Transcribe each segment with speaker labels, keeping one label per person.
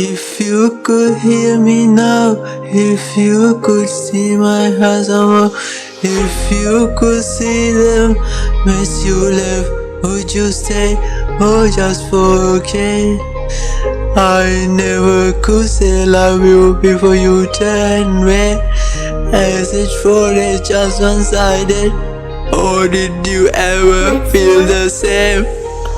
Speaker 1: If you could hear me now, if you could see my hands on, if you could see them as you left, would you stay or just forget? I never could say love you before you turned red. As it for it just one-sided. Or did you ever feel the same?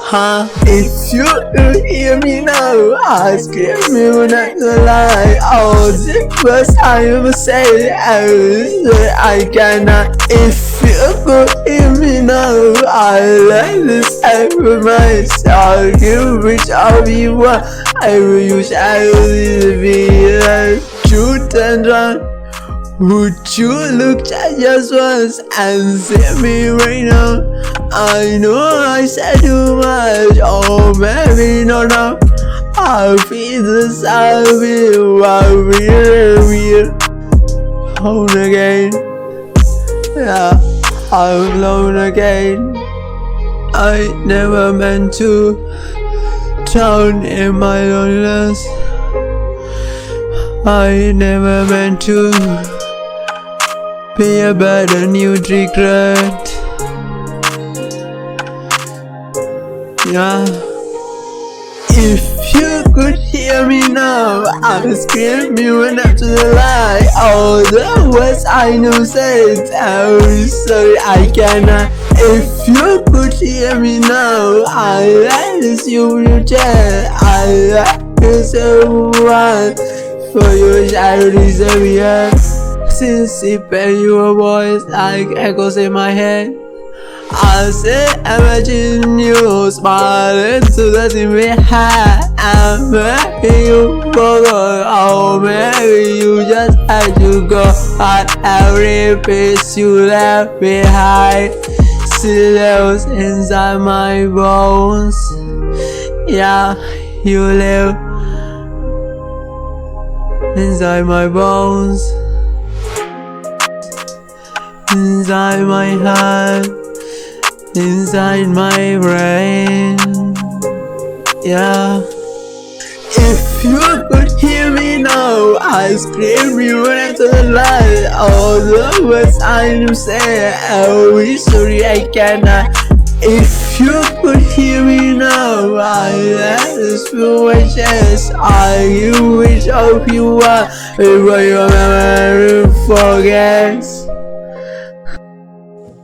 Speaker 1: Huh? If you could hear me now, I scream you not to lie. All the words I ever say, I cannot. If you could hear me now, I let this ever myself. You reach out you want, I will use I will be like truth and wrong. Would you look at just once and see me right now? I know I said too much, or maybe not now. I feel this, I will alone again. Yeah, I'm alone again. I never meant to drown in my loneliness. I never meant to be a burden you'd regret. Yeah. If you could hear me now, I'll scream you enough to the light. All the words I know said, I'm sorry I cannot. If you could hear me now, I let you reject. I let you so much for your child deserve it. Since you pay your voice like echoes in my head, I say imagine you smiling to the thing we had. And maybe you forgot, or maybe you just had to go. At every piece you left behind still lives inside my bones. Yeah, you live inside my bones, inside my heart, inside my brain. Yeah. If you could hear me now, I scream you into the light. All the words I know say, I'm sorry I cannot. If you could hear me now, I let this feel my chest. I wish of you are before your memory forgets.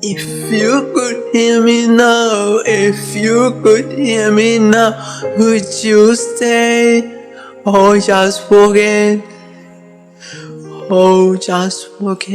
Speaker 1: If you could hear me now, if you could hear me now, would you stay or just forget? Oh, just forget.